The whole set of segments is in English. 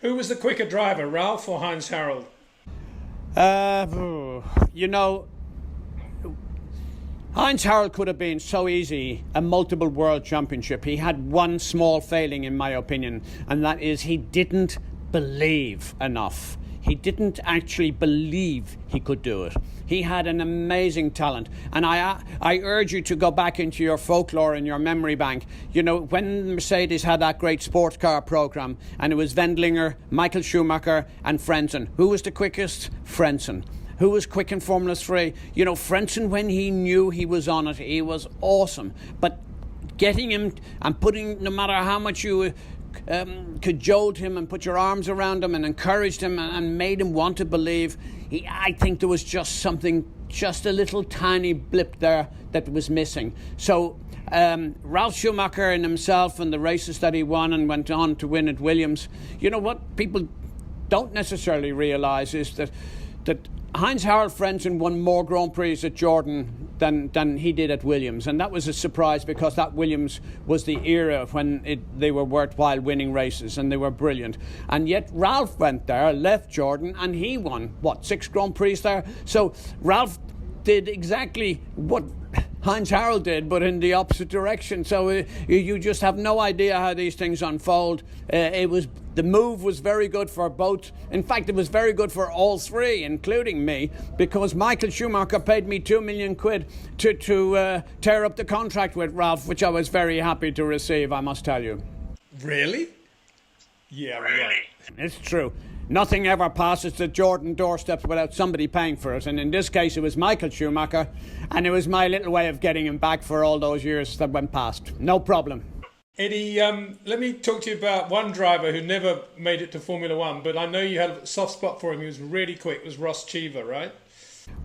Who was the quicker driver, Ralph or Heinz-Harald? You know, Heinz-Harald could have been so easy a multiple world championship. He had one small failing, in my opinion, and that is he didn't believe enough. He didn't actually believe he could do it. He had an amazing talent. And I urge you to go back into your folklore and your memory bank. You know, when Mercedes had that great sports car program, and it was Wendlinger, Michael Schumacher, and Frentzen. Who was the quickest? Frentzen. Who was quick in Formula 3? You know, Frentzen, when he knew he was on it, he was awesome. But getting him and putting, no matter how much you cajoled him and put your arms around him and encouraged him and made him want to believe, I think there was just something, just a little tiny blip there that was missing. So Ralf Schumacher and himself and the races that he won and went on to win at Williams, you know what people don't necessarily realise is that Heinz-Harald Frentzen won more Grand Prix at Jordan than he did at Williams, and that was a surprise because that Williams was the era when they were worthwhile winning races and they were brilliant. And yet Ralph went there, left Jordan, and he won 6 Grand Prix there. So Ralph did exactly what Heinz-Harald did, but in the opposite direction. So you just have no idea how these things unfold. The move was very good for both. In fact, it was very good for all three, including me, because Michael Schumacher paid me £2 million to tear up the contract with Ralph, which I was very happy to receive, I must tell you. Really? Yeah, right. It's true. Nothing ever passes the Jordan doorsteps without somebody paying for it. And in this case, it was Michael Schumacher. And it was my little way of getting him back for all those years that went past. No problem. Eddie, let me talk to you about one driver who never made it to Formula One, but I know you had a soft spot for him. He was really quick. It was Ross Cheever, right?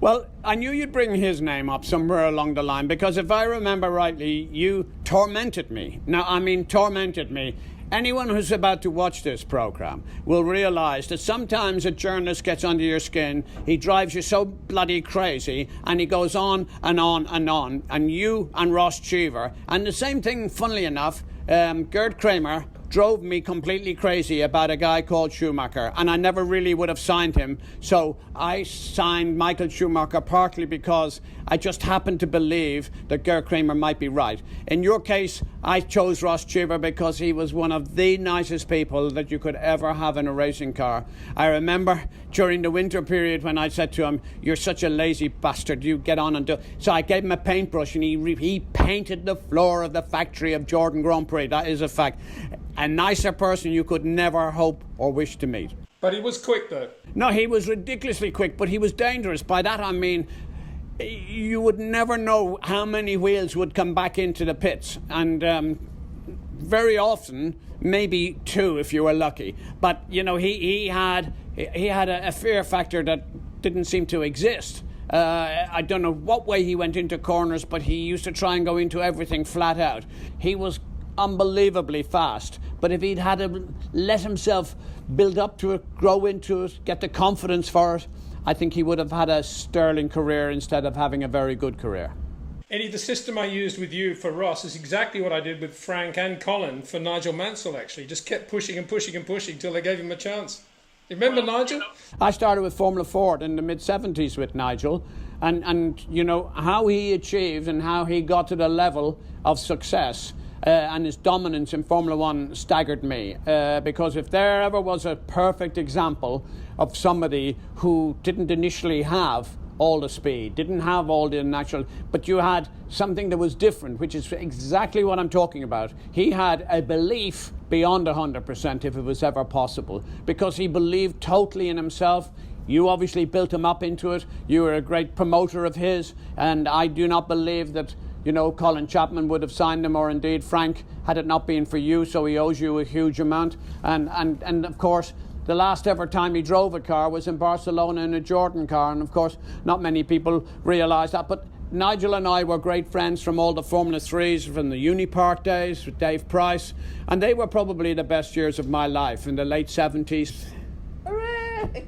Well, I knew you'd bring his name up somewhere along the line, because if I remember rightly, you tormented me. Now, I mean tormented me. Anyone who's about to watch this program will realise that sometimes a journalist gets under your skin, he drives you so bloody crazy, and he goes on and on and on. And you and Ross Cheever, and the same thing, funnily enough, Gerd Kramer drove me completely crazy about a guy called Schumacher, and I never really would have signed him. So I signed Michael Schumacher partly because I just happened to believe that Gerd Kramer might be right. In your case, I chose Ross Cheever because he was one of the nicest people that you could ever have in a racing car. I remember during the winter period when I said to him, "You're such a lazy bastard, you get on and do." So I gave him a paintbrush and he painted the floor of the factory of Jordan Grand Prix. That is a fact. A nicer person you could never hope or wish to meet. But he was quick, though. No, he was ridiculously quick, but he was dangerous. By that I mean, you would never know how many wheels would come back into the pits. And very often, maybe 2 if you were lucky. But, you know, he had a fear factor that didn't seem to exist. I don't know what way he went into corners, but he used to try and go into everything flat out. He was unbelievably fast, but if he'd had to let himself build up to it, grow into it, get the confidence for it, I think he would have had a sterling career instead of having a very good career. Eddie, the system I used with you for Ross is exactly what I did with Frank and Colin for Nigel Mansell, actually. Just kept pushing and pushing and pushing till they gave him a chance. You remember Nigel? I started with Formula Ford in the mid-70s with Nigel, and you know, how he achieved and how he got to the level of success and his dominance in Formula One staggered me, because if there ever was a perfect example of somebody who didn't initially have all the speed, didn't have all the natural, but you had something that was different, which is exactly what I'm talking about. He had a belief beyond 100% if it was ever possible, because he believed totally in himself. You obviously built him up into it. You were a great promoter of his, and I do not believe that, you know, Colin Chapman would have signed him, or indeed Frank, had it not been for you, so he owes you a huge amount. And of course, the last ever time he drove a car was in Barcelona in a Jordan car, and of course, not many people realise that. But Nigel and I were great friends from all the Formula 3s, from the Unipark days with Dave Price, and they were probably the best years of my life in the late 70s. Hooray!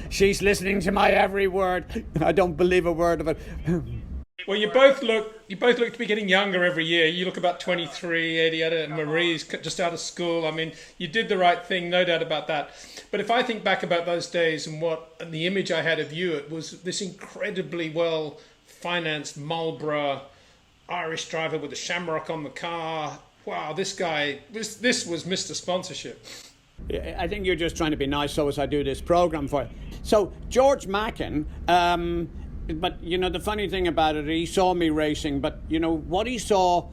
She's listening to my every word. I don't believe a word of it. Well, you both look to be getting younger every year. You look about 23, Eddie, Marie's just out of school. I mean, you did the right thing, no doubt about that. But if I think back about those days and the image I had of you, it was this incredibly well financed Marlborough Irish driver with a shamrock on the car. Wow, this was Mr. Sponsorship. Yeah, I think you're just trying to be nice so as I do this program for you. So, George Mackin, but, the funny thing about it, he saw me racing, but, what he saw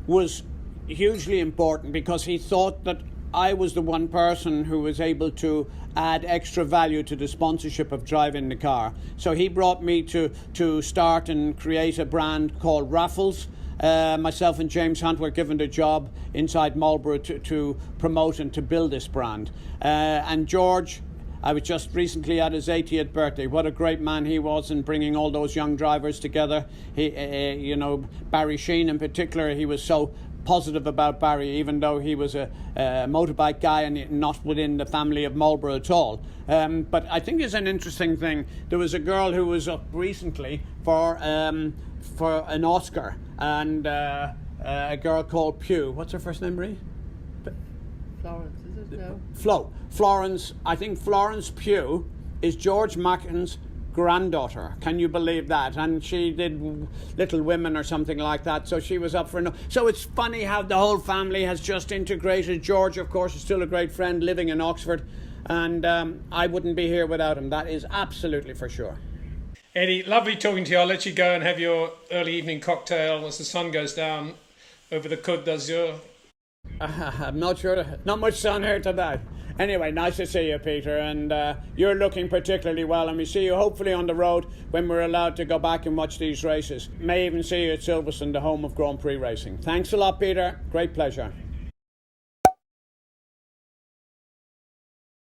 was hugely important because he thought that I was the one person who was able to add extra value to the sponsorship of driving the car. So he brought me to start and create a brand called Raffles. Myself and James Hunt were given the job inside Marlborough to promote and to build this brand. And George, I was just recently at his 80th birthday. What a great man he was in bringing all those young drivers together. He, Barry Sheen in particular, he was so positive about Barry, even though he was a motorbike guy and not within the family of Marlborough at all. But I think it's an interesting thing. There was a girl who was up recently for an Oscar, and a girl called Pugh. What's her first name, Marie? Florence, is it? No. Florence. I think Florence Pugh is George Mackin's granddaughter. Can you believe that? And she did Little Women or something like that. So she was up for So it's funny how the whole family has just integrated. George, of course, is still a great friend living in Oxford, and I wouldn't be here without him. That is absolutely for sure. Eddie, lovely talking to you. I'll let you go and have your early evening cocktail as the sun goes down over the Côte d'Azur. I'm not sure. Not much sun here today. Anyway, nice to see you, Peter, and you're looking particularly well, and we see you hopefully on the road when we're allowed to go back and watch these races. May even see you at Silverstone, the home of Grand Prix racing. Thanks a lot, Peter. Great pleasure.